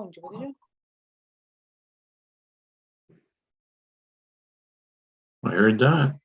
이제 어디죠? I heard that.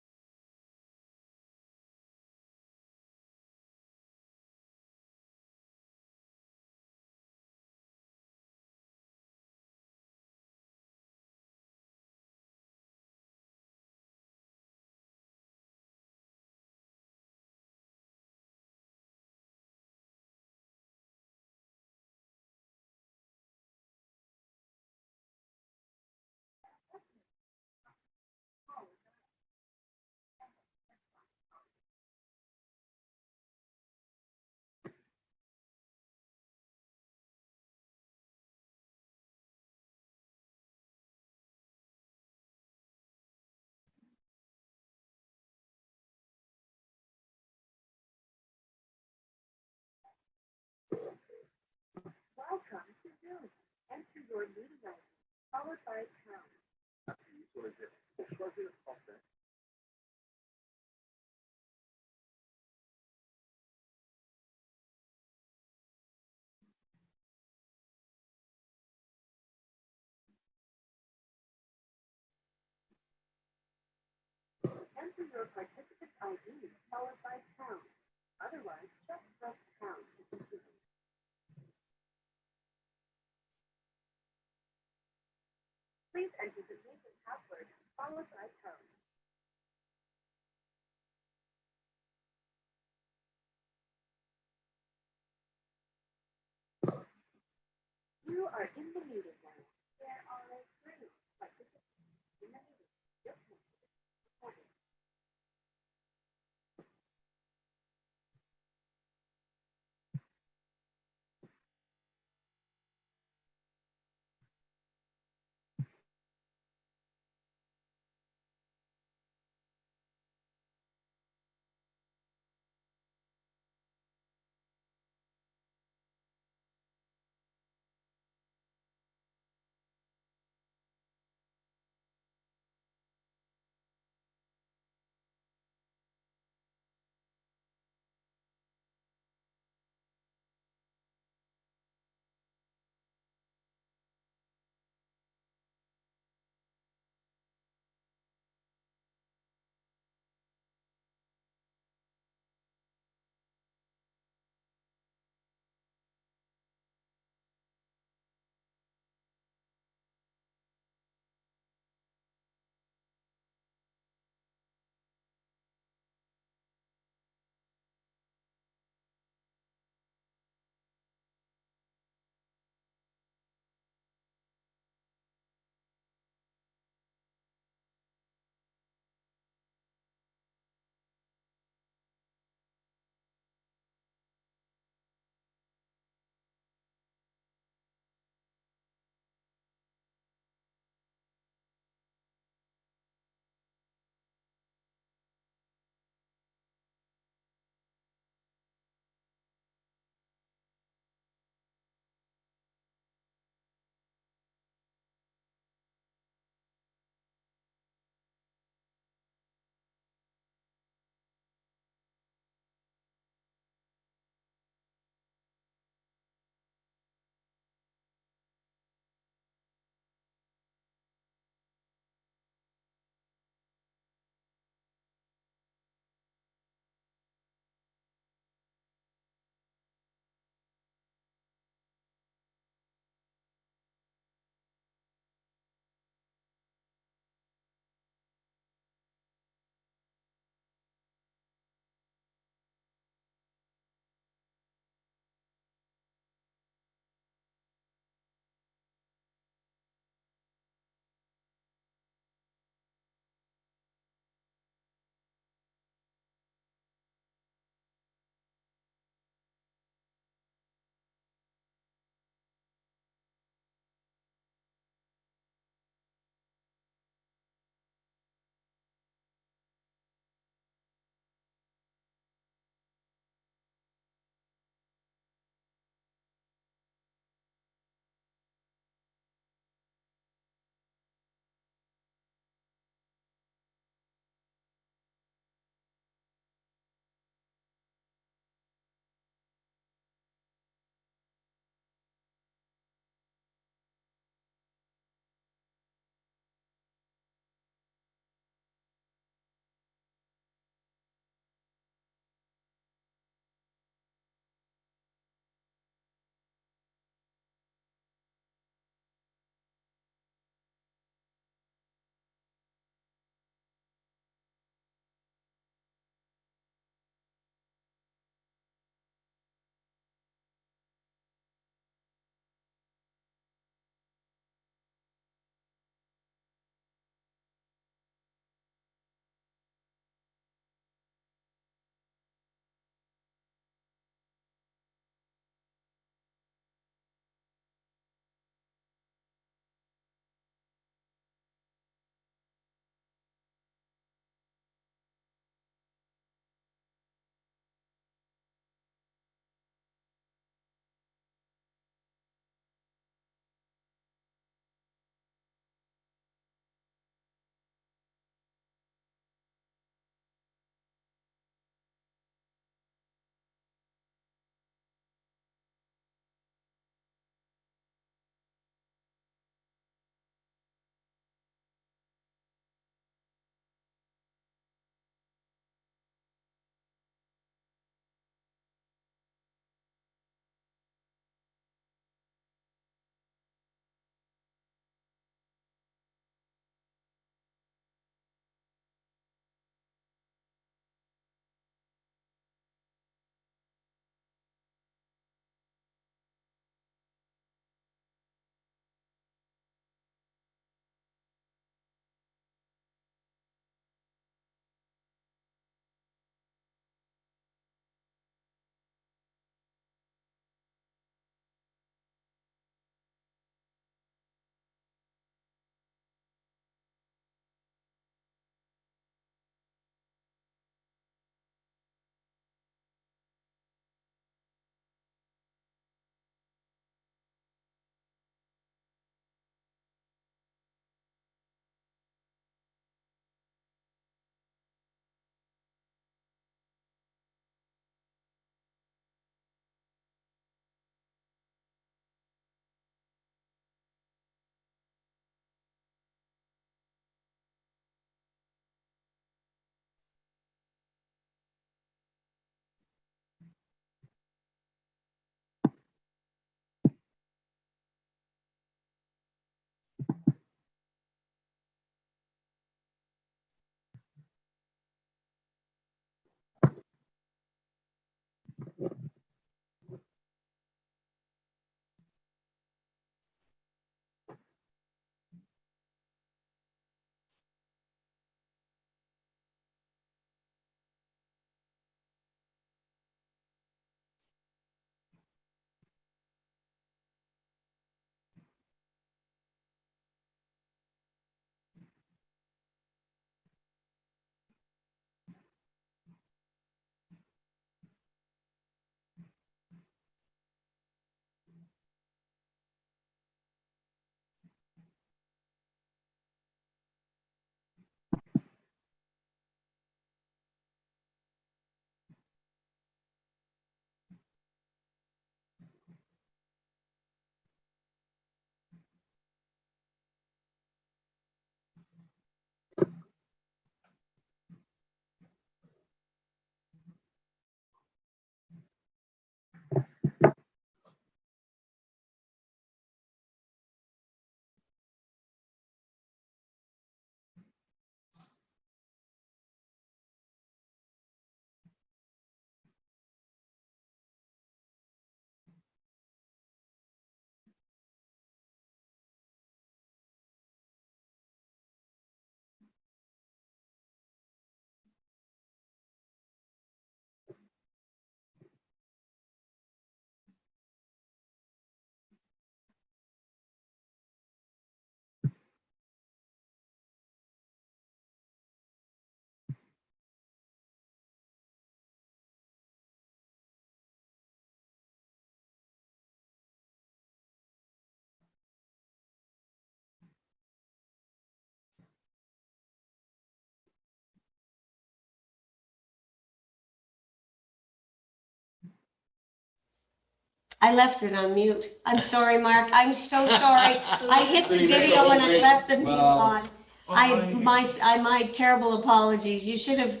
I left it on mute. I'm sorry, Mark. I'm so sorry. I hit the video and I left the mute on. My terrible apologies. You should have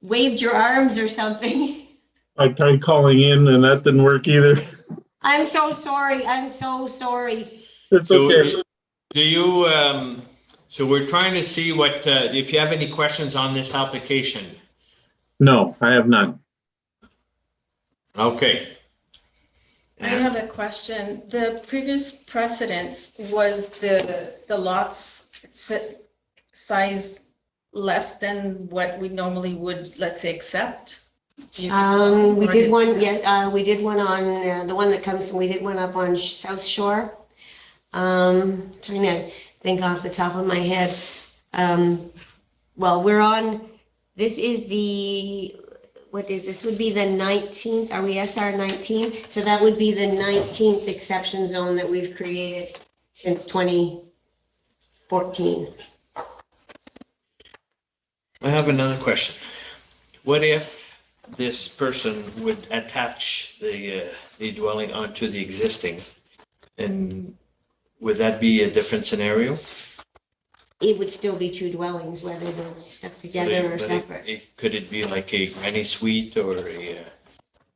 waved your arms or something. I tried calling in and that didn't work either. I'm so sorry. I'm so sorry. It's So okay. do you, so we're trying to see what, if you have any questions on this application. No, I have none. Okay. I have a question. The previous precedence was the lots size less than what we normally would, let's say, accept? We did one, we did one on, the one that comes, we did one up on South Shore. Trying to think off the top of my head. Well, we're on, this is the, what is this, would be the 19th, are we SR 19? So that would be the 19th exception zone that we've created since 2014. I have another question. What if this person would attach the dwelling onto the existing? And would that be a different scenario? It would still be two dwellings, whether they're stuck together or separate. Could it be like a granny suite or a,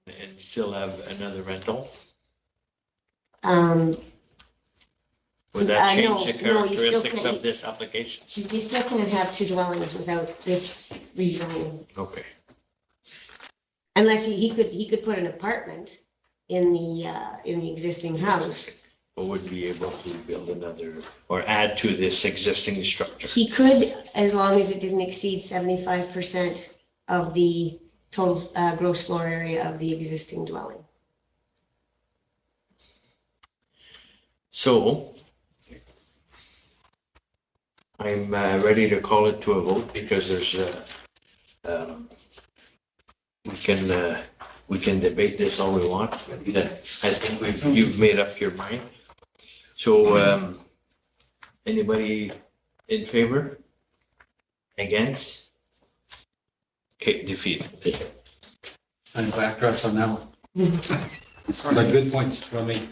and still have another rental? Would that change the no, you still characteristics can't. of this application? You still can't have two dwellings without this rezoning. Okay. Unless he could put an apartment in the existing house. Or would be able to build another or add to this existing structure? He could, as long as it didn't exceed 75% of the total gross floor area of the existing dwelling. So I'm ready to call it to a vote because there's we can debate this all we want. I think you've made up your mind. So anybody in favor? Against? Okay, defeated. I'm backdrop on that one. It's like good points from me.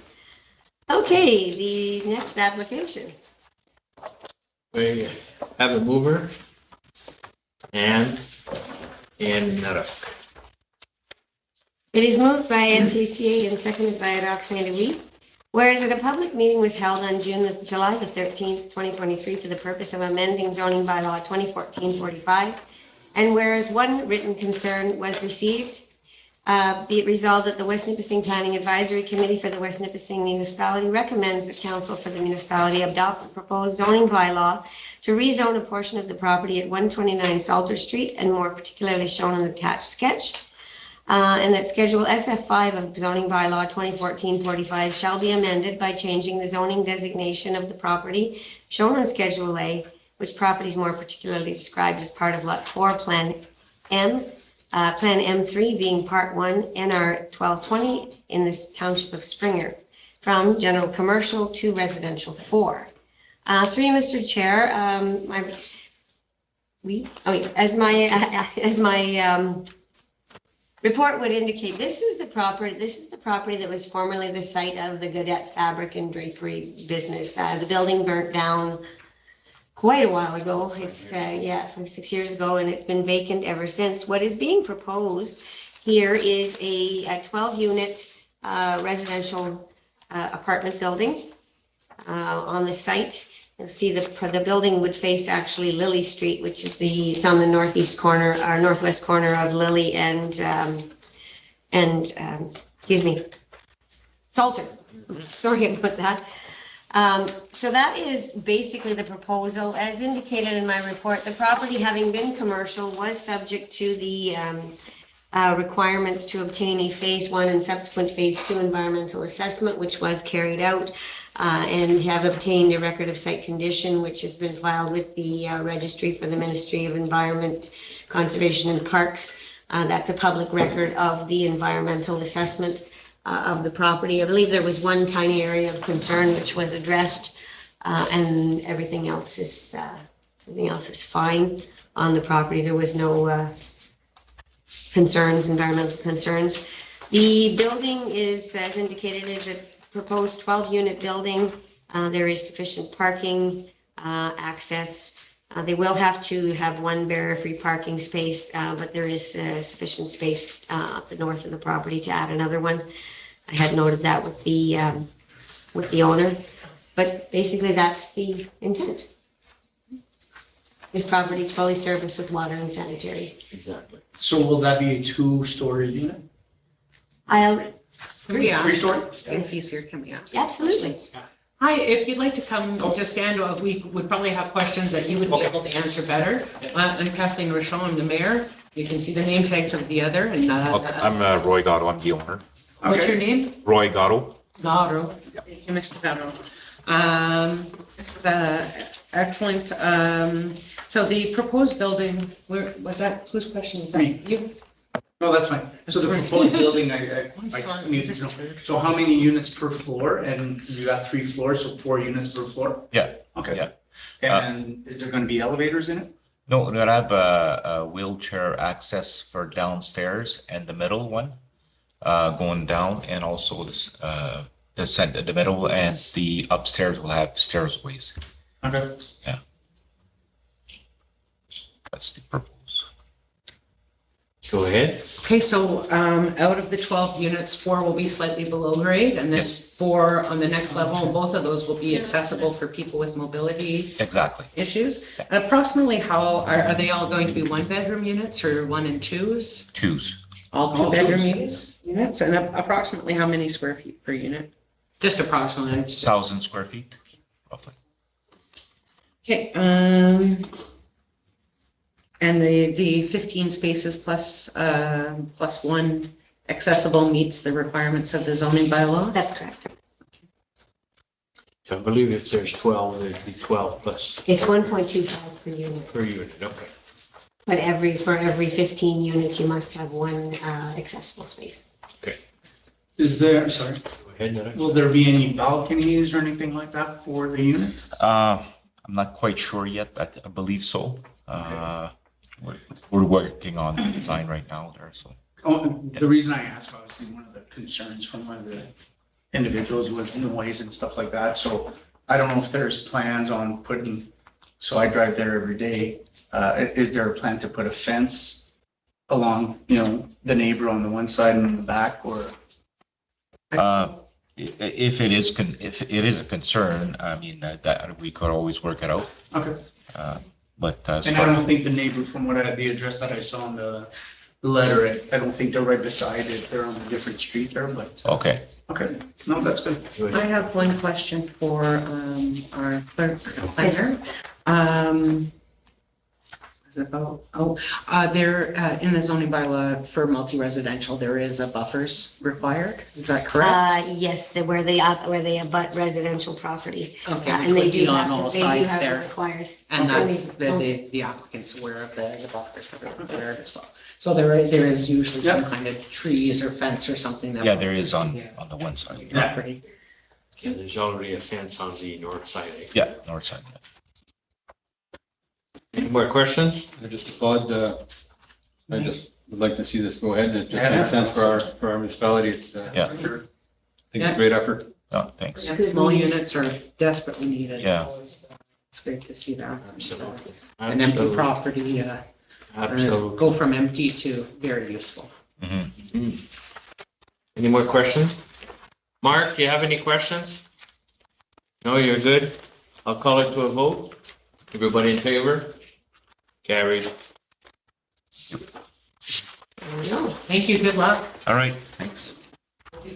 Okay, the next application. We have a mover and Narok. It is moved by NTCA and seconded by Roxanne Louis. Whereas a public meeting was held on July the 13th, 2023 for the purpose of amending zoning bylaw 2014-45. And whereas one written concern was received Be it resolved that the West Nipissing Planning Advisory Committee for the West Nipissing Municipality recommends that council for the municipality adopt the proposed zoning bylaw to rezone a portion of the property at 129 Salter Street, and more particularly shown in the attached sketch. And that Schedule SF5 of zoning bylaw 2014-45 shall be amended by changing the zoning designation of the property shown on Schedule A, which property is more particularly described as part of Lot 4, Plan M, Plan M3 being Part 1, NR 1220 in this township of Springer, from general commercial to residential 4. Through you, Mr. Chair, as my report would indicate, this is the property that was formerly the site of the Godet Fabric and Drapery business. The building burnt down quite a while ago. It's, 6 years ago, and it's been vacant ever since. What is being proposed here is a 12-unit residential apartment building on the site. You'll see the building would face actually Lily Street, which is it's on the northeast corner or northwest corner of Lily and Salter. Sorry about that. So that is basically the proposal. As indicated in my report, the property, having been commercial, was subject to the requirements to obtain a phase 1 and subsequent phase 2 environmental assessment, which was carried out, and have obtained a record of site condition, which has been filed with the registry for the Ministry of Environment, Conservation and Parks. That's a public record of the environmental assessment of the property. I believe there was one tiny area of concern which was addressed, and everything else is fine on the property. There was no environmental concerns. The building is, as indicated, is a proposed 12-unit building. There is sufficient parking access. They will have to have one barrier-free parking space, but there is sufficient space up the north of the property to add another one. I had noted that with the owner, but basically that's the intent. This property is fully serviced with water and sanitary. Exactly. So will that be a 2-story unit? Can we ask? 3-story? If he's here, can we ask? Absolutely. Hi, if you'd like to come to stand, we would probably have questions that you would be able to answer better. I'm Kathleen Rochon, I'm the mayor. You can see the name tags of the other. And Okay, I'm Roy Gatto, I'm the owner. What's your name? Roy Gatto. Gatto. Thank you, Mr. Gatto. This is excellent. So the proposed building, where was that? Whose question is that? Me. You? No, that's fine. So the proposed building, I sorry. need to know. So how many units per floor? And you got 3 floors, so 4 units per floor? Yeah. Okay. Yeah. And is there going to be elevators in it? No, we're gonna have a wheelchair access for downstairs and the middle one, going down, and also this, the middle and the upstairs will have stairways. Okay. That's the purpose. Go ahead. Okay, so out of the 12 units, 4 will be slightly below grade, and then Yes. 4 on the next level, and both of those will be accessible for people with mobility Exactly. issues. And approximately how, are they all going to be 1-bedroom units or 1 and 2s? Twos. All All 2-bedroom twos. units, and approximately how many square feet per unit? Just approximately. it's just- 1,000 square feet, roughly. Okay, and the 15 spaces plus 1 accessible meets the requirements of the zoning bylaw? That's correct. So I believe if there's 12, there'd be 12 plus It's 1.25 per unit. per unit. Okay. But for every 15 units, you must have one accessible space. Is there, sorry, Go ahead, Nara. will there be any balconies or anything like that for the units? I'm not quite sure yet. I believe so. We're working on the design right now there, so. Oh, the reason I asked, obviously, one of the concerns from one of the individuals was noise and stuff like that. So I don't know if there's plans on putting, so I drive there every day. Is there a plan to put a fence along, the neighbor on the one side and the back, or? If it is a concern, I mean, that we could always work it out. Okay. But as And I far don't think the neighbor, from the address that I saw on the the letter. I don't think they're right beside it. They're on a different street there, but, Okay. okay. No, that's good. I have one question for our clerk planner. Is it about, there, in the zoning bylaw for multi-residential, there is a buffers required. Is that correct? Yes, where they abut residential property. Okay, And which they would do be on have, all they do sides have it there. required. And That's that's, only- the applicant's aware of the buffers that are required as well. So there is usually some Yep. kind of trees or fence or something that. Yeah, there is on Yeah. the one side. Property. Yeah, there's already a fence on the north side. Eh? Yeah, north side. Any more questions? I just applaud, I just would like to see this go ahead, and it just Yeah. makes sense for our municipality. It's, Yeah. For sure. I think it's a great effort. Oh, thanks. Yeah, small units are desperately needed. Yeah. So it's great to see that. Absolutely. An empty property, Absolutely. go from empty to very useful. Mhm. Any more questions? Mark, you have any questions? No, you're good? I'll call it to a vote. Everybody in favor? Carried. Thank you, good luck. All right, thanks.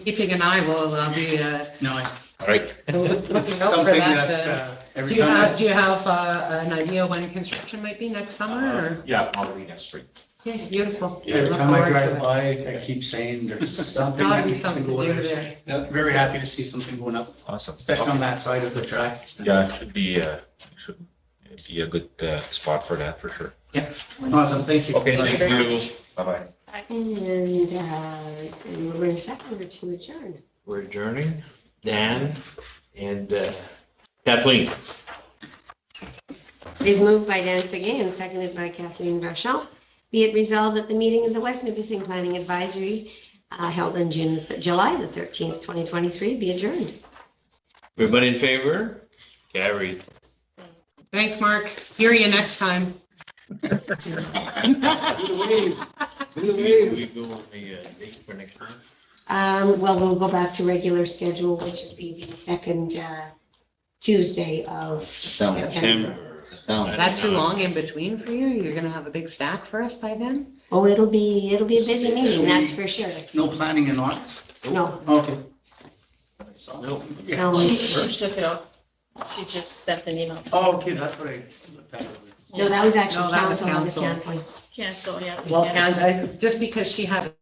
Keeping an eye, we'll be No, All right. looking out for something that. that, Do every you time. have, an idea when construction might be next summer or? Yeah, probably next spring. Yeah, beautiful. Every Look time I forward to drive it. by, I keep saying there's something Gotta that be needs to something go to do there. So, there. yeah, very happy to see something going up, Awesome. especially on that side of the track. Yeah, it should be a good spot for that for sure. Awesome, thank you. Okay, thank you. Bye-bye. And we're in a second or to adjourn. We're adjourning. Dan and Kathleen. It is moved by Dan Segay and seconded by Kathleen Marchand. Be it resolved that the meeting of the West Nipissing Planning Advisory held on July the 13th, 2023 be adjourned. Everybody in favor? Carried. Thanks, Mark. Hear you next time. We go on the date for next time. Well, we'll go back to regular schedule, which would be the second Tuesday of September. September. That too long in between for you? You're gonna have a big stack for us by then? Oh, it'll be a busy meeting, that's for sure. No planning in August? No, Okay. No. no, She took it off. She just sent an email. Oh, okay, that's what I looked at. no, that was actually No, that was council, that was council. canceling. Cancel, yeah. Well, and just because she had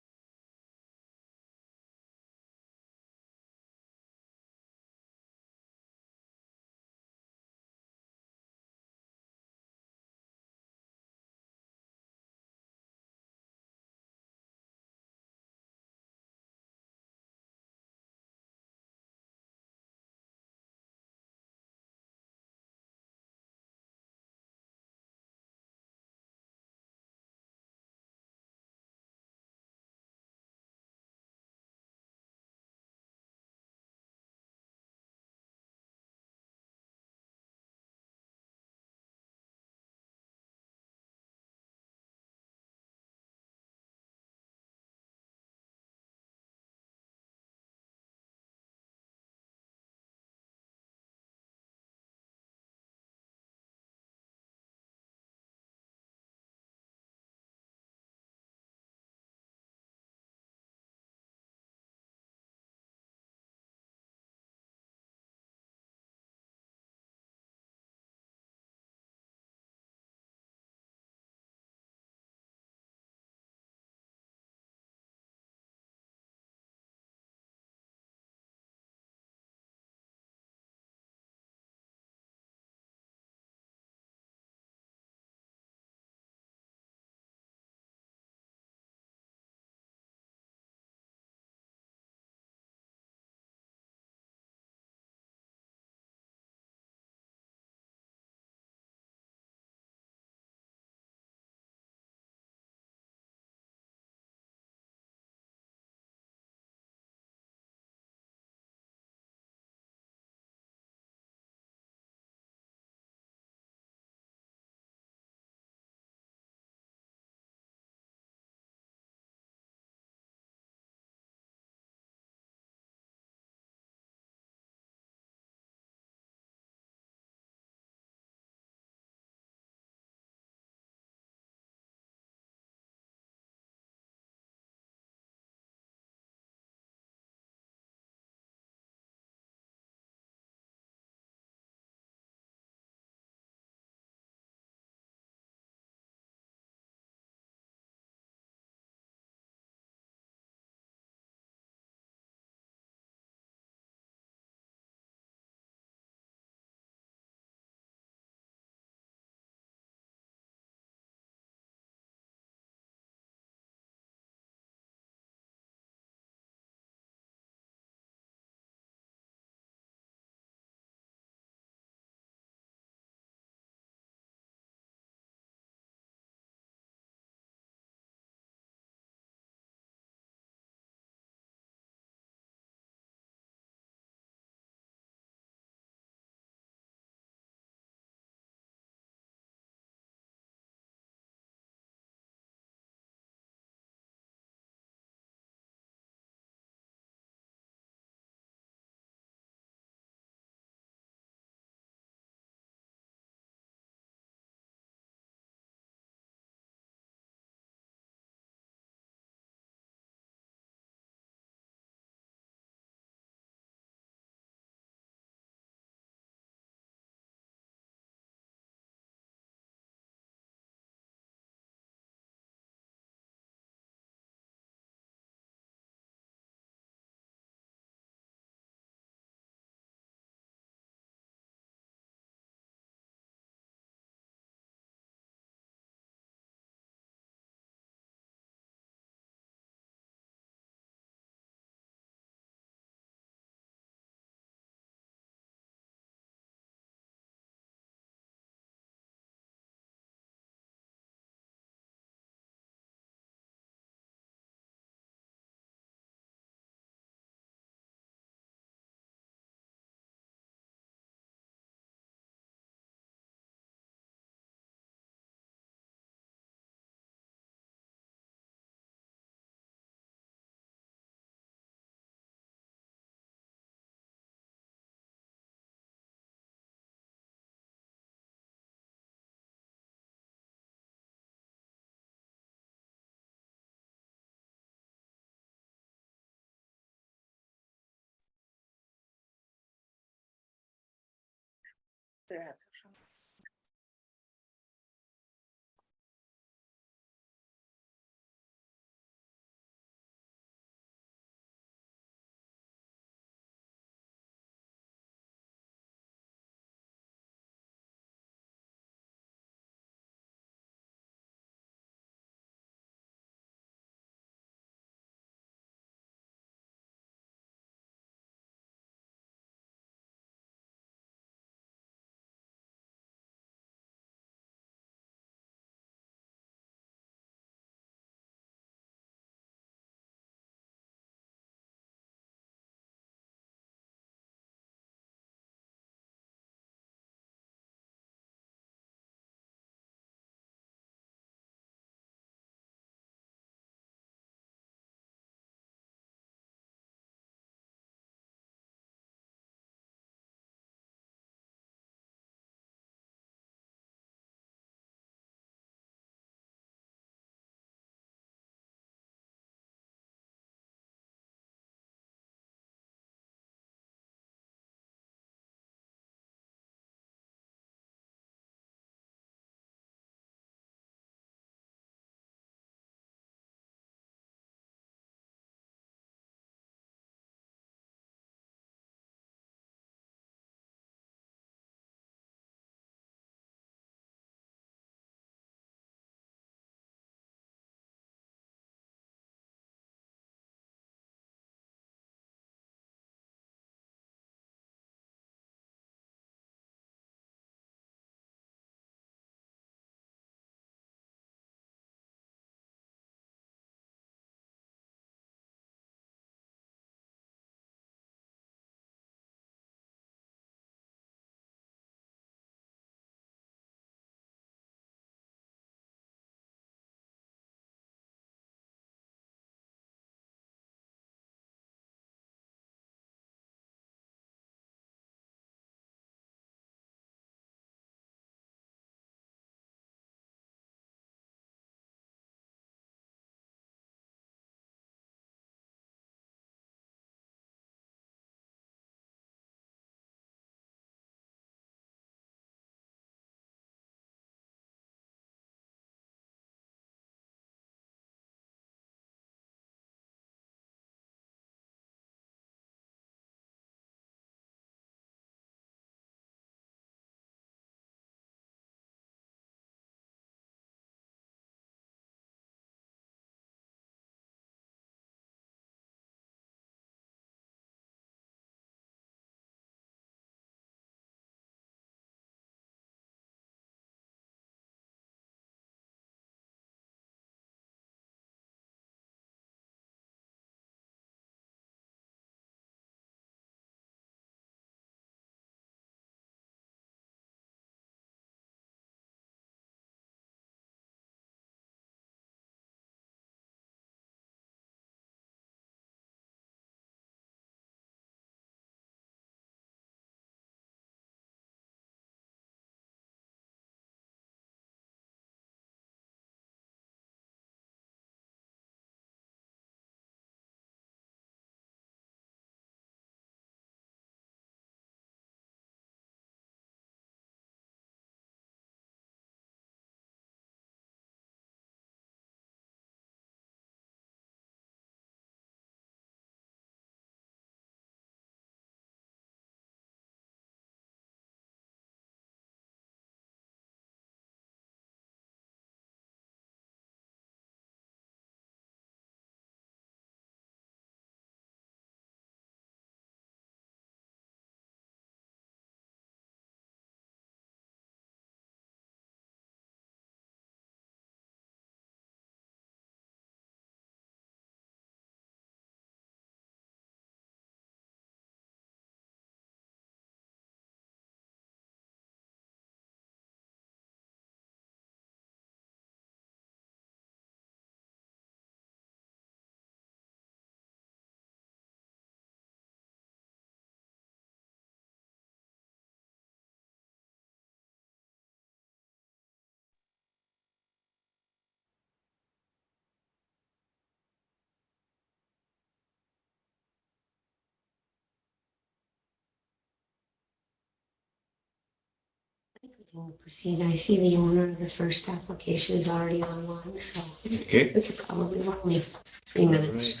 can proceed. I see the owner of the first application is already online, so Okay. we could probably only 3 minutes.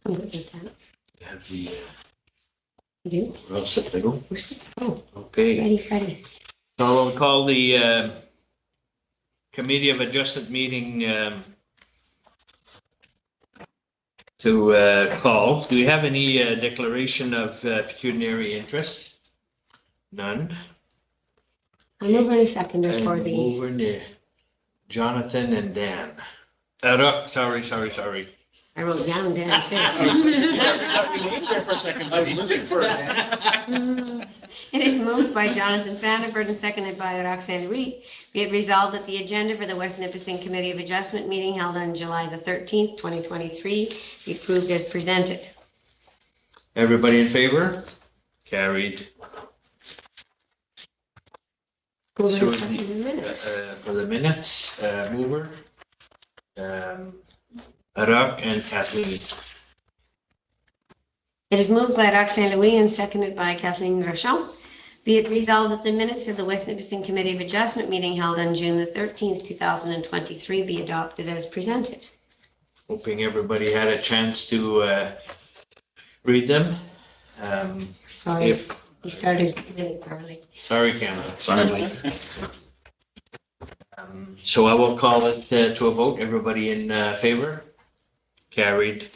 I'm good with that. Have the, You do? we're all set to go. We're set. Oh, Okay. ready. So we'll call the Committee of Adjustment meeting to call. Do we have any declaration of pecuniary interest? None. I'm over in a seconder And for the, over to Jonathan and Dan. Sorry. I wrote down Dan too. I was looking for it. It is moved by Jonathan Sandiford and seconded by Roxanne Louis. Be it resolved that the agenda for the West Nipissing Committee of Adjustment meeting held on July the 13th, 2023 be approved as presented. Everybody in favor? Carried. Moving So to the minutes. For the minutes, mover, Arak and Kathleen. It is moved by Roxanne Louis and seconded by Kathleen Rochon. Be it resolved that the minutes of the West Nipissing Committee of Adjustment meeting held on June the 13th, 2023 be adopted as presented. Hoping everybody had a chance to read them. Sorry, If, we started minutes early. sorry, Cameron. Sorry. So I will call it to a vote. Everybody in favor? Carried.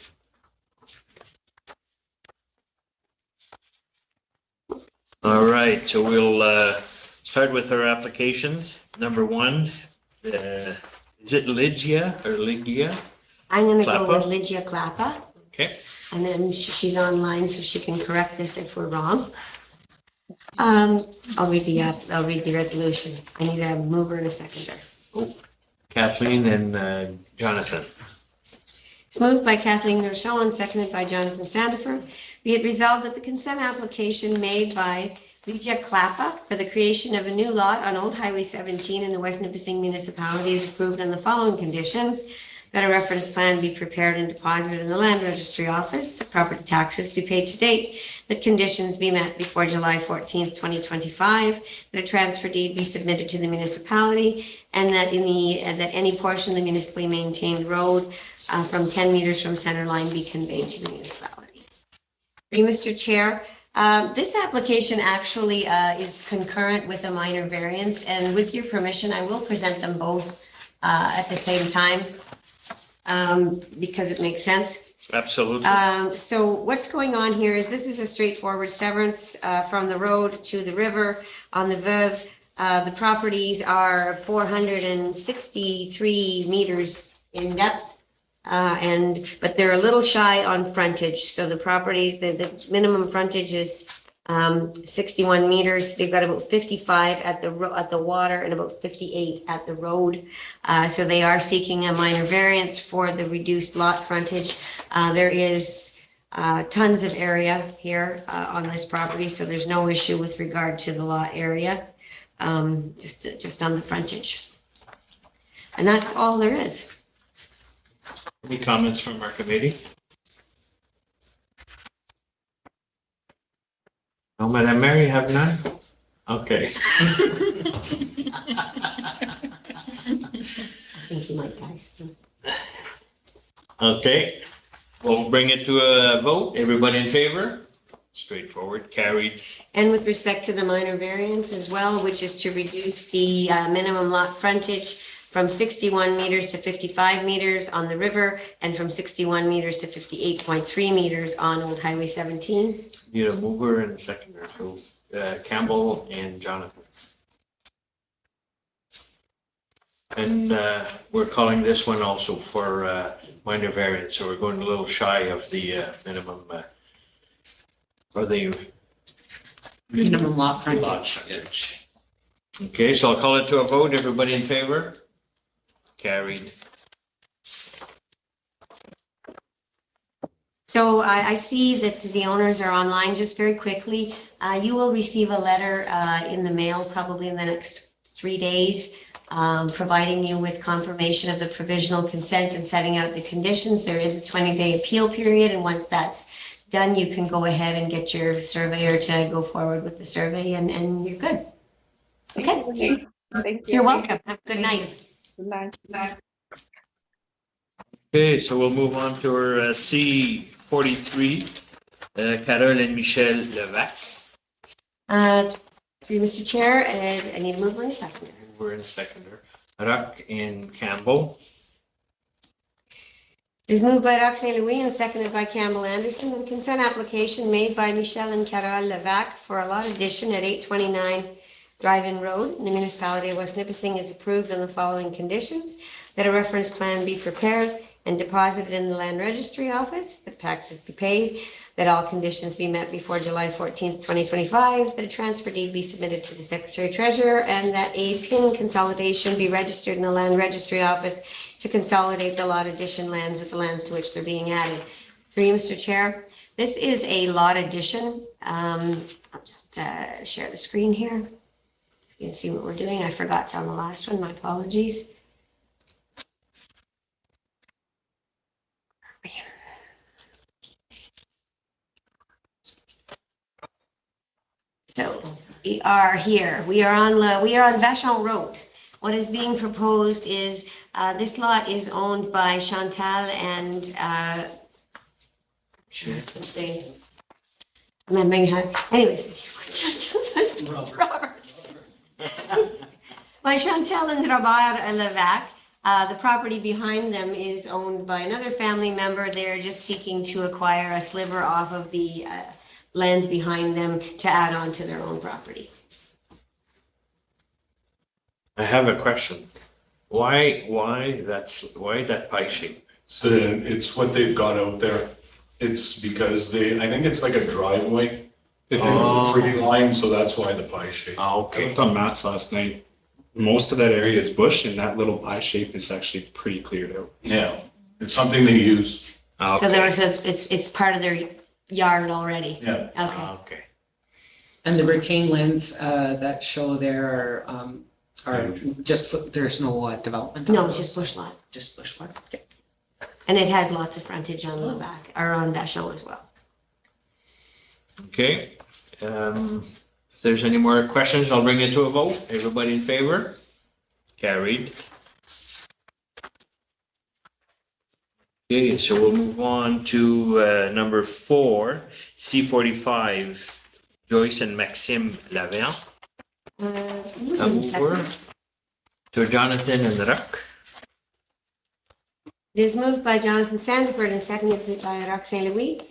All right, so we'll start with our applications. Number one, is it Lygia or Lygia? I'm gonna go Klappa? with Lygia Klappa, Okay, and then she's online, so she can correct us if we're wrong. I'll read the resolution. I need a mover and a seconder. Kathleen and Jonathan. It's moved by Kathleen Rochon and seconded by Jonathan Sandiford. Be it resolved that the consent application made by Lygia Klappa for the creation of a new lot on Old Highway 17 in the West Nipissing Municipality is approved on the following conditions: that a reference plan be prepared and deposited in the Land Registry Office, that property taxes be paid to date, that conditions be met before July 14th, 2025, that a transfer deed be submitted to the municipality, and that that any portion of the municipally maintained road from 10 meters from center line be conveyed to the municipality. Thank you, Mr. Chair. This application actually is concurrent with a minor variance, and with your permission, I will present them both at the same time because it makes sense. Absolutely. So what's going on here is this is a straightforward severance from the road to the river on the Veuve. The properties are 463 meters in depth. But they're a little shy on frontage. So the properties, the minimum frontage is 61 meters. They've got about 55 at the water and about 58 at the road. So they are seeking a minor variance for the reduced lot frontage. There is tons of area here on this property, so there's no issue with regard to the lot area, just on the frontage. And that's all there is. Any comments from our committee? No, Madam Mayor, you have none? Okay. I think you might guys. Okay, we'll bring it to a vote. Everybody in favor? Straightforward, carried. And with respect to the minor variance as well, which is to reduce the minimum lot frontage from 61 meters to 55 meters on the river and from 61 meters to 58.3 meters on Old Highway 17. Need a mover and a seconder, so Campbell and Jonathan. And we're calling this one also for minor variance, so we're going a little shy of the minimum or the Minimum lot frontage. lot frontage. Okay, so I'll call it to a vote. Everybody in favor? Carried. So I see that the owners are online. Just very quickly, you will receive a letter in the mail probably in the next 3 days, providing you with confirmation of the provisional consent and setting out the conditions. There is a 20-day appeal period, and once that's done, you can go ahead and get your surveyor to go forward with the survey, and you're good. Okay, Thank you. you're welcome. Have a good night. Good night. Okay, so we'll move on to our C43, Carole and Michel Levac. Through Mr. Chair, and I need a mover and a seconder. We're in seconder. Ruck and Campbell. It is moved by Roxanne Louis and seconded by Campbell Anderson that the consent application made by Michel and Carole Levac for a lot addition at 829 Drive-In Road in the municipality of West Nipissing is approved on the following conditions: that a reference plan be prepared and deposited in the land registry office, that taxes be paid, that all conditions be met before July 14th, 2025, that a transfer deed be submitted to the Secretary Treasurer, and that a PIN consolidation be registered in the land registry office to consolidate the lot addition lands with the lands to which they're being added. Through you, Mr. Chair, this is a lot addition. I'll just share the screen here. You can see what we're doing. I forgot on the last one, my apologies. So we are here. We are on Vachon Road. What is being proposed is this lot is owned by Chantal and Robert. By Chantal and Robert Levac. The property behind them is owned by another family member. They're just seeking to acquire a sliver off of the lands behind them to add on to their own property. I have a question. Why that pie shape? So it's what they've got out there. It's because I think it's like a driveway. If they have a tree line, so that's why the pie shape. Ah, I okay. looked on maps last night. Most of that area is bush and that little pie shape is actually pretty cleared out. Yeah, it's something they use. Ah, So okay. it's part of their yard already. Yeah. Okay. Ah, okay. And the retained lands that show there are just, there's no development? on No, those? it's just bush lot. Just bush lot, okay. And it has lots of frontage on the back, or on Vachon as well. Okay. If there's any more questions, I'll bring it to a vote. Everybody in favor? Carried. Okay, so we'll move on to number 4, C45, Joyce and Maxime Lavin. Over to Jonathan and Ruck. It is moved by Jonathan Sandiford and seconded by Roxanne Louis.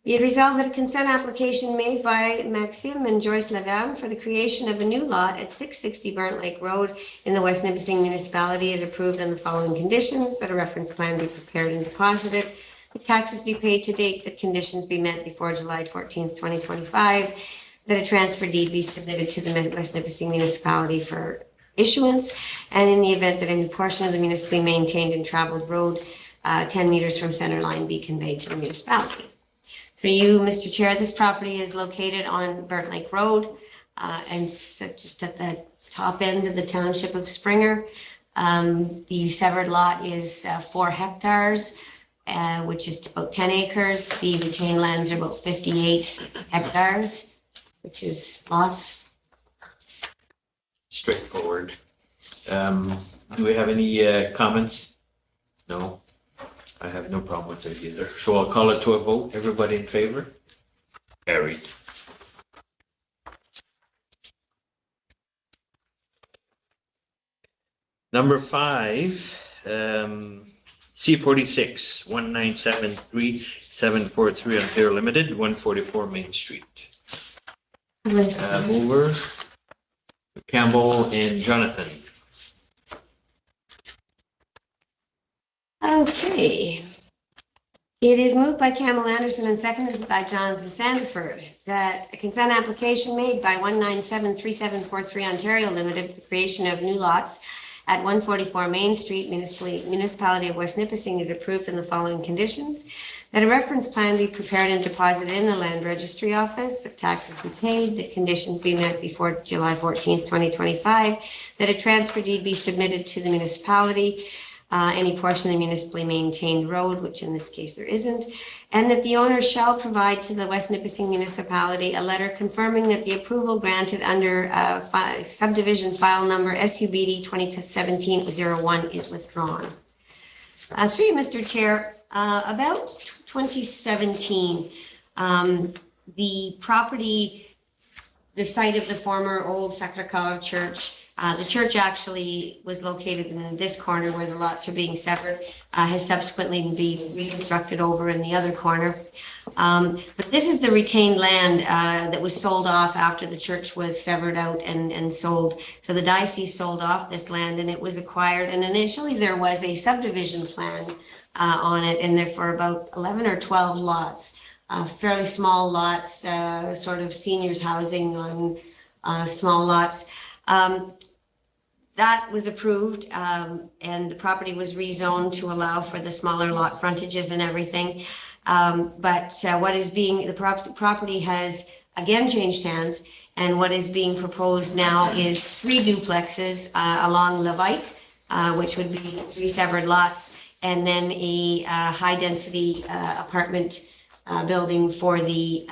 Be it resolved that a consent application made by Maxime and Joyce Laverne for the creation of a new lot at 660 Burnt Lake Road in the West Nipissing municipality is approved on the following conditions: that a reference plan be prepared and deposited, that taxes be paid to date, that conditions be met before July 14th, 2025, that a transfer deed be submitted to the West Nipissing municipality for issuance, and in the event that any portion of the municipally maintained and traveled road 10 meters from center line be conveyed to the municipality. For you, Mr. Chair, this property is located on Burnt Lake Road and so just at the top end of the township of Springer. The severed lot is 4 hectares, which is about 10 acres. The retained lands are about 58 hectares, which is lots. Straightforward. Do we have any comments? No? I have no problem with it either. So I'll call it to a vote. Everybody in favor? Carried. Number 5, C46, 1973743 Ontario Limited, 144 Main Street. Mover, Campbell and Jonathan. Okay. It is moved by Campbell Anderson and seconded by Jonathan Sandiford that a consent application made by 1973743 Ontario Limited for the creation of new lots at 144 Main Street, municipality of West Nipissing is approved in the following conditions: that a reference plan be prepared and deposited in the land registry office, that taxes be paid, that conditions be met before July 14th, 2025, that a transfer deed be submitted to the municipality any portion of the municipally maintained road, which in this case there isn't, and that the owner shall provide to the West Nipissing Municipality a letter confirming that the approval granted under subdivision file number SUBD 2017-01 is withdrawn. Through you, Mr. Chair, about 2017, the property, the site of the former old Sacré-Cœur Church, the church actually was located in this corner where the lots are being severed, has subsequently been reconstructed over in the other corner. But this is the retained land that was sold off after the church was severed out and sold. So the diocese sold off this land and it was acquired. And initially there was a subdivision plan on it, and there for about 11 or 12 lots, fairly small lots, sort of seniors housing on small lots. That was approved, and the property was rezoned to allow for the smaller lot frontages and everything. But what is being, the property has again changed hands, and what is being proposed now is 3 duplexes along Levike, which would be 3 severed lots, and then a high-density apartment building for the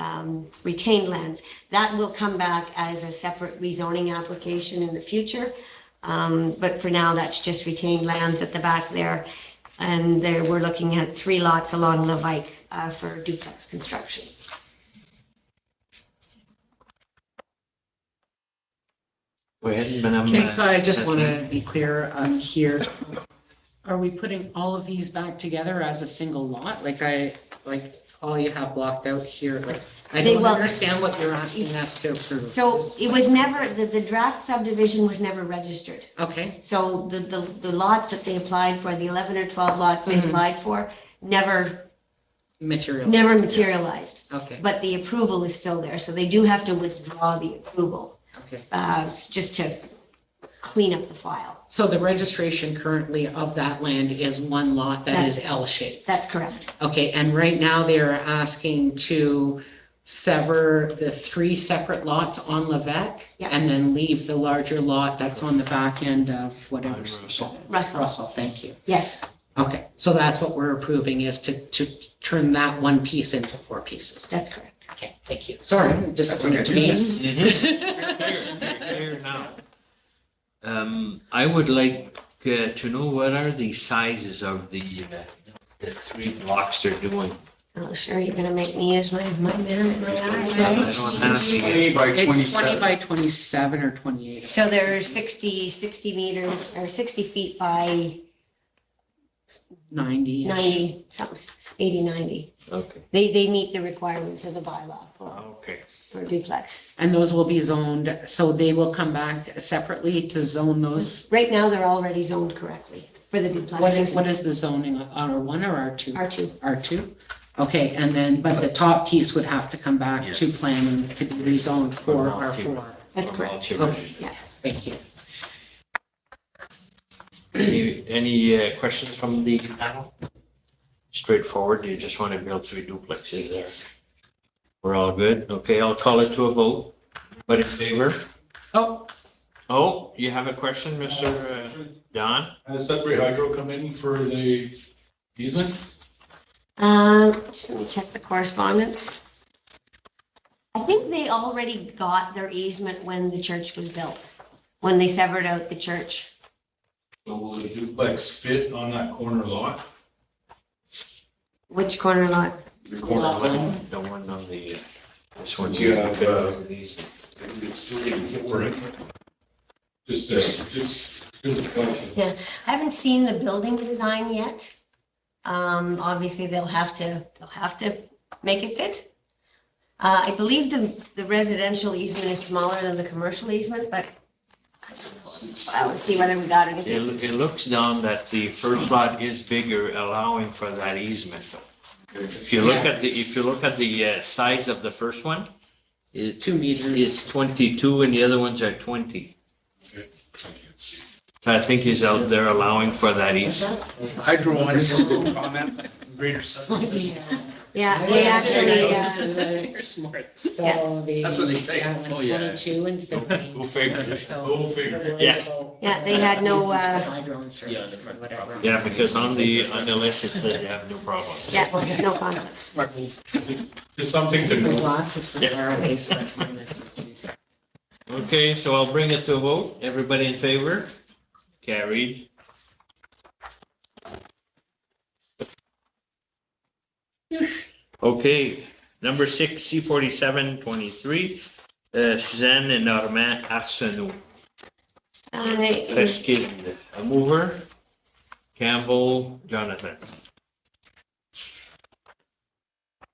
retained lands. That will come back as a separate rezoning application in the future. But for now, that's just retained lands at the back there. And there we're looking at 3 lots along Levike for duplex construction. Go ahead, Madam. Okay, so I just want to be clear here. Are we putting all of these back together as a single lot? Like all you have blocked out here, like, I don't understand what you're asking us to approve. So it was never, the draft subdivision was never registered. Okay, So the lots that they applied for, the 11 or 12 lots they applied for, never materialized. Okay, But the approval is still there, so they do have to withdraw the approval, okay. just to clean up the file. So the registration currently of that land is one lot that is L-shaped. That's correct. Okay, and right now they're asking to sever the 3 separate lots on Levesque Yeah. and then leave the larger lot that's on the back end of whatever. Russell. Russell. Thank you. Yes, Okay, so that's what we're approving, is to turn that one piece into 4 pieces. that's correct. Okay, thank you. Sorry, just wanted to be. Clear now. I would like to know what are the sizes of the 3 blocks they're doing. Oh, sure, you're gonna make me use my man, my I eyes. don't have the, 20 by It's 20 27. by 27 or 28. So they're 60 meters, or 60 feet by 90. 90, something, 80, 90. okay, They meet the requirements of the bylaw okay. for duplex. And those will be zoned, so they will come back separately to zone those. Right now, they're already zoned correctly for the duplexes. What is the zoning, R1 or R2? R2. R2? Okay, and then, but the top piece would have to come back to planning to be rezoned for R4. That's correct. Okay, Yeah. thank you. Any questions from the panel? Straightforward, you just want to build 3 duplexes there. We're all good? Okay, I'll call it to a vote. But in favor? Oh, you have a question, Mr. Don? Has Sudbury Hydro come in for the easement? Just let me check the correspondence. I think they already got their easement when the church was built, when they severed out the church. So will the duplex fit on that corner lot? Which corner lot? The corner lot? The one on the, this one's You here. have, it's 3 4. Just a question. I haven't seen the building design yet. Obviously, they'll have to make it fit. I believe the residential easement is smaller than the commercial easement, but I will see whether we got anything. It looks, Don, that the first lot is bigger, allowing for that easement. If you look at the size of the first one, It's 2 meters. it's 22 and the other ones are 20. Okay. So I think he's out there allowing for that easement. Hydro wants a little comment, greater Sudbury. Yeah, they actually, You're smart. So the. That's what they say. That one's Oh, yeah. 22 instead of. Go figure. So Go figure. we're worried Yeah. about Yeah, they had no, easements for hydro and service Yeah, the or front whatever. property. Yeah, because on the list, it says they have no problem. yeah, no conflict. Just something to The note. glasses for RFA, so that mine is confusing. Okay, so I'll bring it to a vote. Everybody in favor? Carried. Okay, number 6, C-47-23, Suzanne and Armand Arsenault. Presqu'île, a mover, Campbell, Jonathan.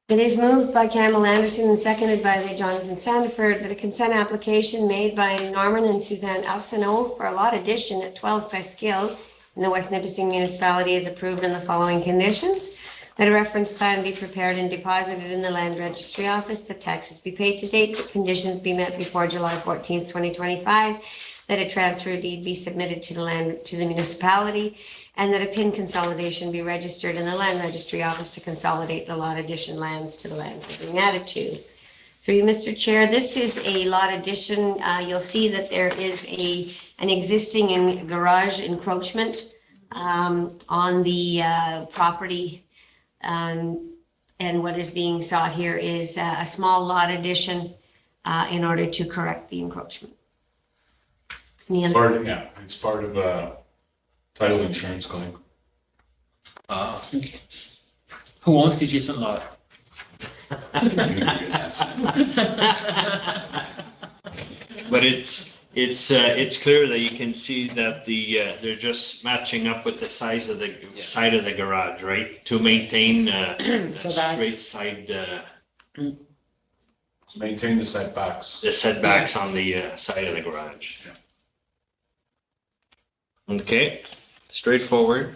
It is moved by Campbell Anderson and seconded by Jonathan Sandiford that a consent application made by Norman and Suzanne Arsenault for a lot addition at 12 Presqu'île in the West Nipissing municipality is approved in the following conditions. That a reference plan be prepared and deposited in the land registry office, that taxes be paid to date, that conditions be met before July 14th, 2025, that a transfer deed be submitted to the municipality, and that a PIN consolidation be registered in the land registry office to consolidate the lot addition lands to the lands that are being added to. Through you, Mr. Chair, this is a lot addition. You'll see that there is an existing garage encroachment on the property. And what is being sought here is a small lot addition in order to correct the encroachment. It's part of a title insurance claim. Okay. Who owns the adjacent lot? But it's clear that you can see that they're just matching up with the size of the side of the garage, right? To maintain a So that- straight side, Maintain the setbacks. the setbacks on the side of the garage. Okay, straightforward,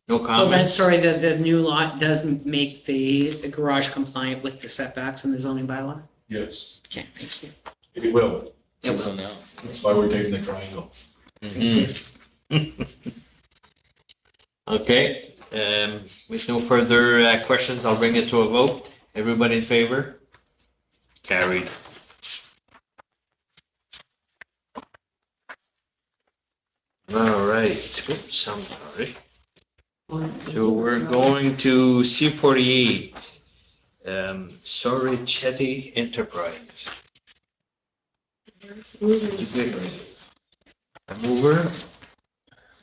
no So then, comments. sorry, the new lot doesn't make the garage compliant with the setbacks in the zoning bylaw? Yes, Okay, thank you. it will. It will. That's why we're taking the triangle. Okay, with no further questions, I'll bring it to a vote. Everybody in favor? Carried. All right, oops, I'm sorry. So we're going to C-48, Sorichetti Enterprise. A mover,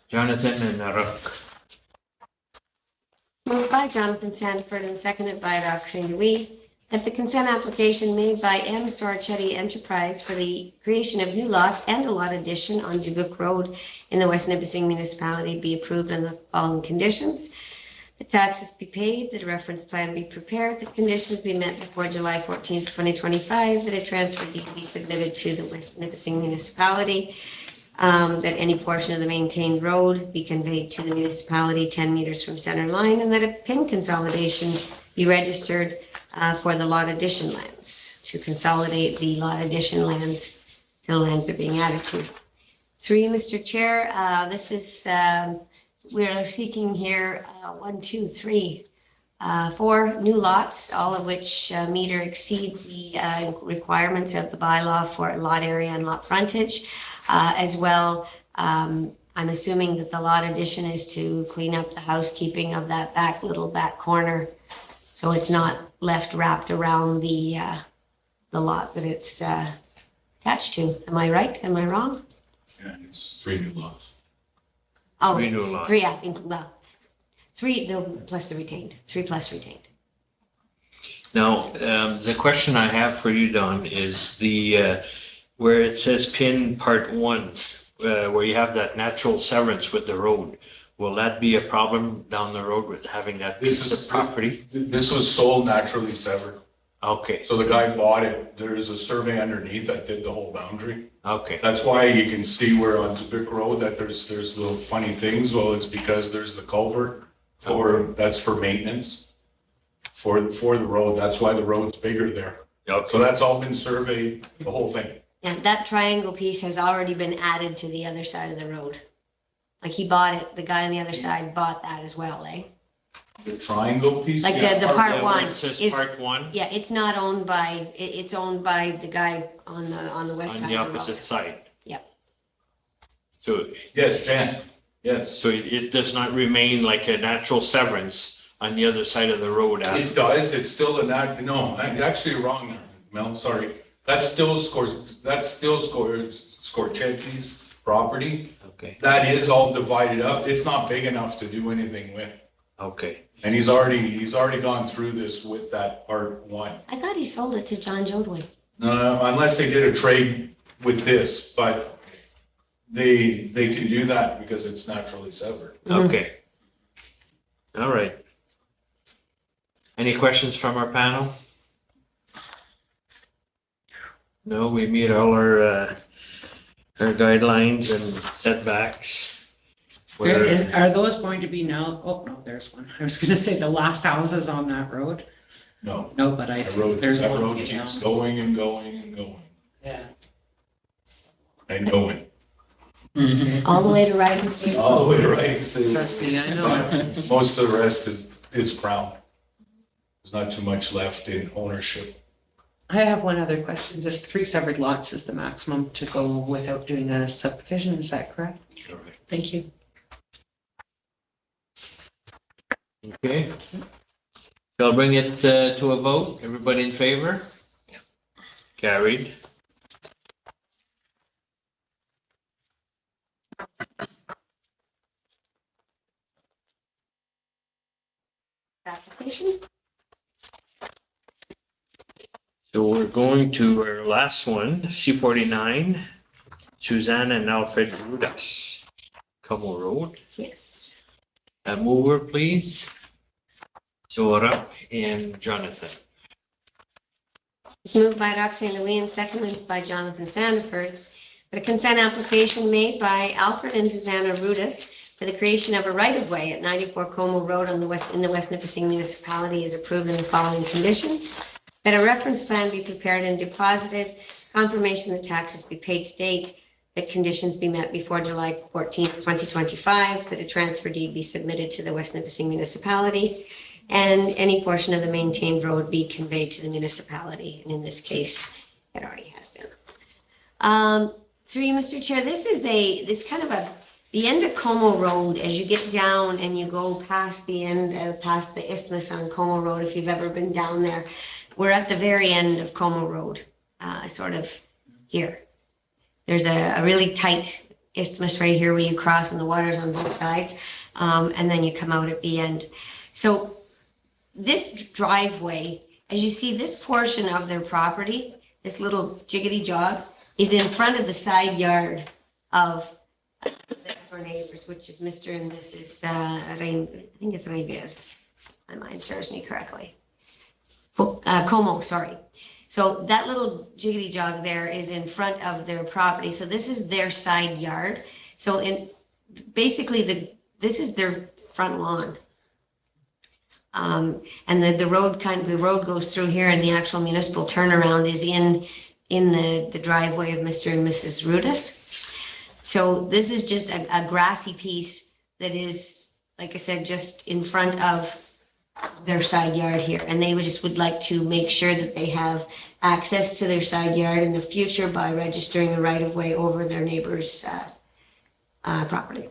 Jonathan and Narok. Moved by Jonathan Sandiford and seconded by Roxanne Louis, that the consent application made by M. Sorichetti Enterprise for the creation of new lots and a lot addition on Dubuque Road in the West Nipissing municipality be approved on the following conditions. The taxes be paid, that a reference plan be prepared, that conditions be met before July 14th, 2025, that a transfer deed be submitted to the West Nipissing municipality, that any portion of the maintained road be conveyed to the municipality 10 meters from center line, and that a PIN consolidation be registered for the lot addition lands, to consolidate the lot addition lands to the lands they're being added to. Through you, Mr. Chair, this is, we're seeking here 4 new lots, all of which meet or exceed the requirements of the bylaw for lot area and lot frontage. As well, I'm assuming that the lot addition is to clean up the housekeeping of that little back corner, so it's not left wrapped around the lot that it's attached to. Am I right? Am I wrong? Yeah, it's 3 new lots. Oh, 3 new lots. 3, yeah, well, 3 plus the retained, 3 plus retained. Now, the question I have for you, Don, is where it says PIN Part 1, where you have that natural severance with the road. Will that be a problem down the road with having that piece of property? This was sold naturally severed. Okay, So the guy bought it. There is a survey underneath that did the whole boundary. okay, That's why you can see where on Dubuque Road that there's little funny things. Well, it's because there's the culvert that's for maintenance for the road. That's why the road's bigger there. So okay, that's all been surveyed, the whole thing. And that triangle piece has already been added to the other side of the road. Like he bought it, the guy on the other side bought that as well, eh? The triangle piece. Like yeah, the part Yeah, where one it says is, Part 1 yeah, it's not owned by, it's owned by the guy on the west on side the of the road. opposite side. Yep. So, Yes, Jan, yes. so it does not remain like a natural severance on the other side of the road It after? does, it's still no, I'm actually wrong there, Mel, sorry. That's still Scorchetti's property. Okay, That is all divided up. It's not big enough to do anything with. okay. And he's already gone through this with that part one. I thought he sold it to John Jodwin. Unless they did a trade with this, but they can do that because it's naturally severed. Okay. All right. Any questions from our panel? No, we meet all our guidelines and setbacks. Where- Are those going to be now, oh, no, there's one. I was gonna say the last houses on that road. No, No, but I that see, road, there's that one. road keeps going and going and going Yeah. and going. All the way to Riding State. All the way to Writing State. Trust me, I know. Most of the rest is crown. There's not too much left in ownership. I have one other question. Just 3 severed lots is the maximum to go without doing a subdivision, is that correct? Correct. Thank you. Okay. So I'll bring it to a vote. Everybody in favor? Carried. Application? So we're going to our last one, C49, Suzanne and Alfred Rudas, Como Road. Yes. A mover, please. Zora and Jonathan. It's moved by Roxanne Louis and seconded by Jonathan Sandiford. The consent application made by Alfred and Susanna Rudis for the creation of a right-of-way at 94 Como Road in the West Nipissing Municipality is approved in the following conditions. That a reference plan be prepared and deposited, confirmation that taxes be paid to date, that conditions be met before July 14th, 2025, that a transfer deed be submitted to the West Nipissing Municipality, and any portion of the maintained road be conveyed to the municipality. And in this case, it already has been. Through you, Mr. Chair, this kind of the end of Como Road, as you get down and you go past the end, past the isthmus on Como Road, if you've ever been down there, we're at the very end of Como Road, sort of here. There's a really tight isthmus right here where you cross and the water's on both sides, and then you come out at the end. So this driveway, as you see, this portion of their property, this little jiggity jog, is in front of the side yard of their neighbors, which is Mr. and Mrs. I think it's Reinville. My mind serves me correctly. Como, sorry. So that little jiggity jog there is in front of their property. So this is their side yard. So basically this is their front lawn. And the road goes through here, and the actual municipal turnaround is in the driveway of Mr. and Mrs. Rudis. So this is just a grassy piece that is, like I said, just in front of their side yard here. And they would like to make sure that they have access to their side yard in the future by registering a right of way over their neighbor's property.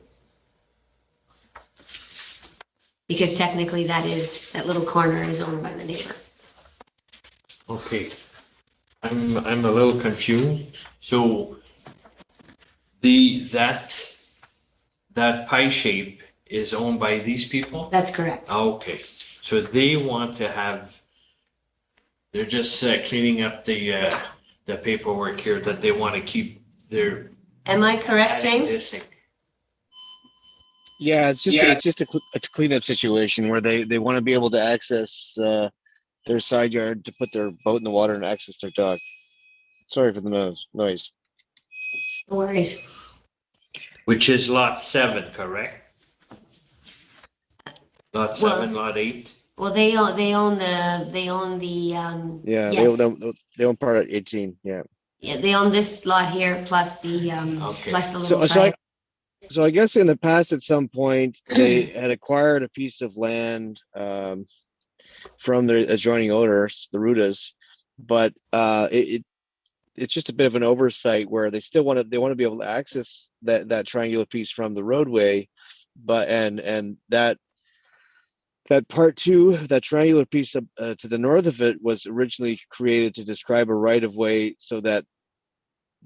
Because technically that little corner is owned by the neighbor. Okay. I'm a little confused. So that pie shape is owned by these people? That's correct. Okay. So they want to have, they're just cleaning up the paperwork here that they want to keep their. Am I correct, James? This- Yeah, it's just a cleanup situation where they want to be able to access their side yard to put their boat in the water and access their dog. Sorry for the noise. No worries. Which is lot 7, correct? Lot 7, lot 8? Well, they own the, Yeah, yes. they own part of 18. Yeah. Yeah, they own this lot here plus the, Okay. plus the little So triangle. so I guess in the past, at some point, they had acquired a piece of land from the adjoining owners, the Rudas, but it's just a bit of an oversight where they still they want to be able to access that triangular piece from the roadway, but and that part two, that triangular piece to the north of it was originally created to describe a right of way so that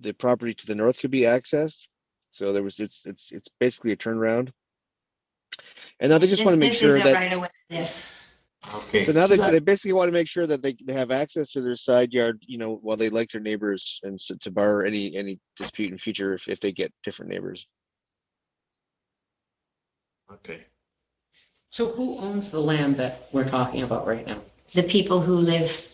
the property to the north could be accessed. So it's basically a turnaround. And now they just want to make sure This is that a right away, this. Okay. so now they basically want to make sure that they have access to their side yard, while they like their neighbors, and so to bar any dispute in future if they get different neighbors. Okay. So who owns the land that we're talking about right now? The people who live,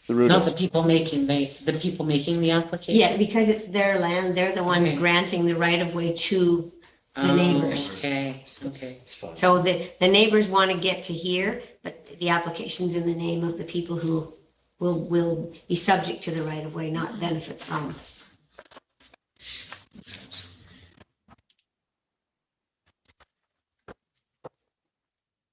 The Not root the people making, the people making the application? yeah, because it's their land, they're the ones Okay. granting the right of way to the Oh, neighbors. Okay, okay. It's fine. So the neighbors want to get to here, but the application's in the name of the people who will be subject to the right of way, not benefit from.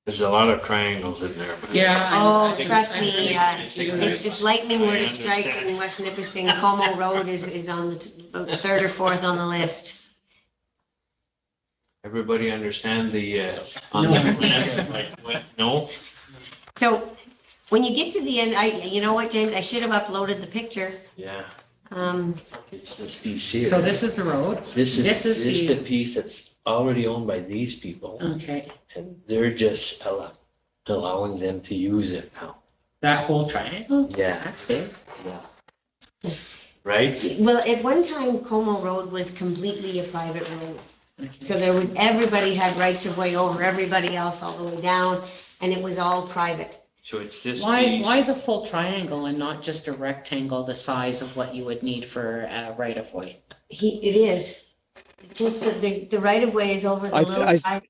There's a lot of triangles in there. but- Yeah. Oh, trust me, It's- if lightning were to I strike understand. in West Nipissing, Como Road is on the third or fourth on the list. Everybody understand the, on the plan, like, what, no? So when you get to the end, you know what, James, I should have uploaded the picture. Yeah, Um, it's this piece here. So this is the road? This this is is the- the piece that's already owned by these people, Okay, and they're just allowing them to use it now. that whole triangle? Yeah, That's big. yeah. Right? well, at one time, Como Road was completely a private road. So there was, everybody had rights of way over everybody else all the way down, and it was all private. So it's this Why piece. the full triangle and not just a rectangle the size of what you would need for a right of way? It is. Just the right of way is over the I- little. I-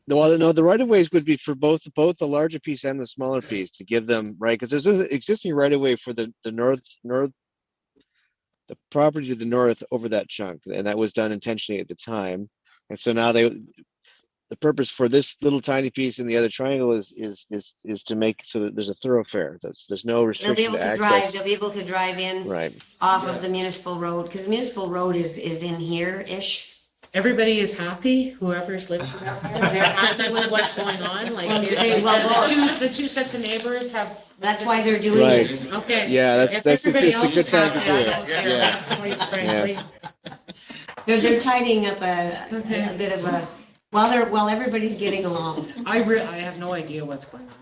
the right of ways would be for both the larger piece and the smaller piece to give them, right, because there's an existing right of way for the north, the property to the north over that chunk, and that was done intentionally at the time. And so now the purpose for this little tiny piece in the other triangle is to make so that there's a thoroughfare. There's no They'll be restriction able to to drive, access. they'll be able to drive in Right. off of the municipal road, because municipal road is in here-ish. Everybody is happy, whoever's living down there, they're happy with what's going on, like, Well, the two sets of neighbors have. That's why they're doing Right. this. Okay. Yeah, If it's everybody a else good is time to happy, do I it. don't care, Yeah. quite frankly. They're tidying up a Okay. bit of a, while everybody's getting along. I have no idea what's going on.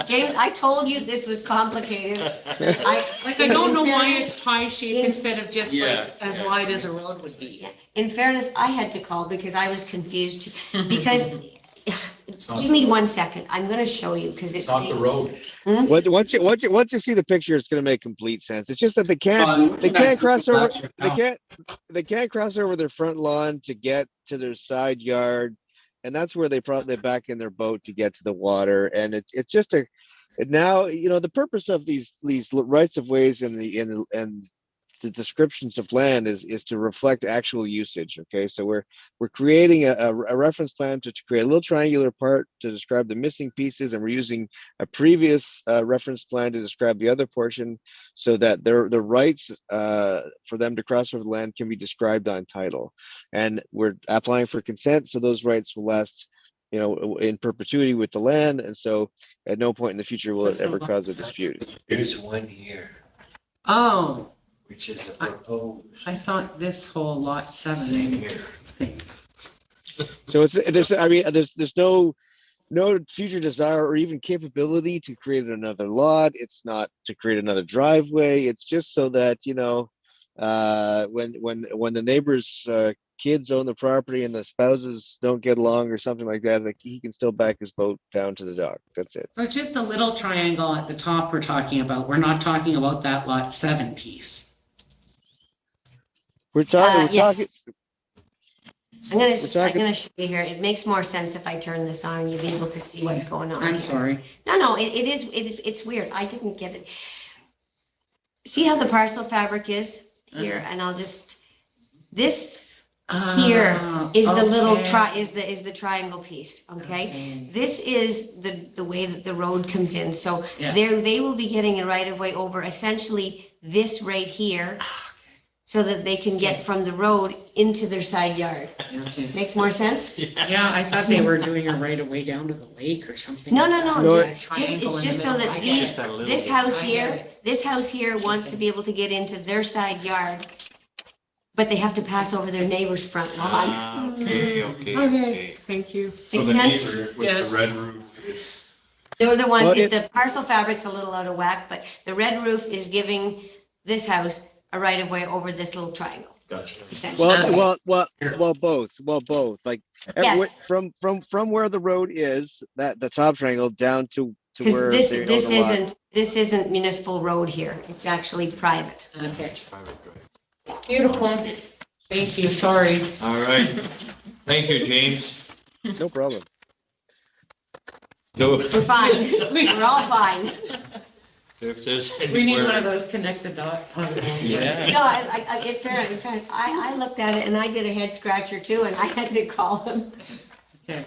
James, I told you this was complicated. I don't know why it's pie shaped In- instead of just Yeah. like as wide as a road would be. In fairness, I had to call because I was confused, because, give me 1 second, I'm gonna show you, because it's. It's not the road. Once you see the picture, it's going to make complete sense. It's just that they can't cross over. They can't cross over their front lawn to get to their side yard, and that's where they back in their boat to get to the water. And it's just now the purpose of these rights of ways and the descriptions of land is to reflect actual usage. Okay, so we're creating a reference plan to create a little triangular part to describe the missing pieces, and we're using a previous reference plan to describe the other portion, so that the rights for them to cross over the land can be described on title. And we're applying for consent, so those rights will last in perpetuity with the land, and so at no point in the future will it ever cause a dispute. There's one here, Oh, which is the proposed I thought this whole lot thing 7. here. So there's no future desire or even capability to create another lot. It's not to create another driveway. It's just so that when the neighbors kids own the property and the spouses don't get along or something like that, like he can still back his boat down to the dock. That's it. So it's just a little triangle at the top we're talking about. We're not talking about that lot 7 piece. We're talking. Yes. I'm talking- gonna show you here. It makes more sense if I turn this on and you'll be able to see what's going on. I'm here. sorry. No, it's weird. I didn't get it. See how the parcel fabric is here? And I'll just, this Here is the little Okay. is the triangle piece, okay? Okay. This is the way that the road comes in, so Yeah. they will be getting a right of way over essentially this right here, so that they can get from the road into their side yard. Okay. Makes more sense? Yeah, I thought they were doing a right of way down to the lake or something. No, like no, that. no, No, just, Triangle it's in just the so middle. that I get these, Just a little this bit. house I here, get it. this house here wants to be able to get into their side yard, but they have to pass over their neighbor's front lawn. Ah, okay, Okay. okay. Thank you. So Makes the sense? neighbor with Yes. the red roof is, They're the ones, Well, the parcel fabric's a little out of whack, but the red roof is giving this house a right of way over this little triangle, gotcha. essentially. Well, both, like, Yes. from where the road is, that the top triangle down to Because where this, they own the lot. this isn't municipal road here. It's actually private. Okay. Beautiful. Thank you, sorry. All right. Thank you, James. No problem. So We're fine. We're all fine. if there's any We need word- one of those connect the dot. Yeah. No, in fairness, I looked at it and I did a head scratcher too, and I had to call him. Okay.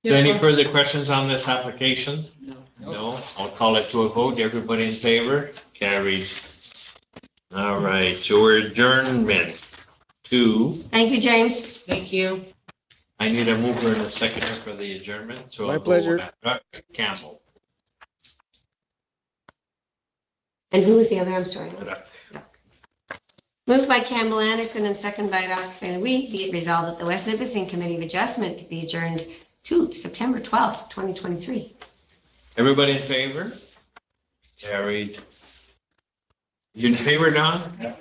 So any further questions on this application? No. No, I'll call it to a vote. Everybody in favor? Carries. All right, so we're adjournment to, Thank you, James. Thank you. I need a mover and a seconder for the adjournment, so. My I'll go pleasure. with Campbell. And who was the other? I'm sorry. Moved by Campbell Anderson and second by Roxanne Weed, be it resolved that the West Nipissing Committee of Adjustment be adjourned to September 12th, 2023. Everybody in favor? Carried. You in favor, Don?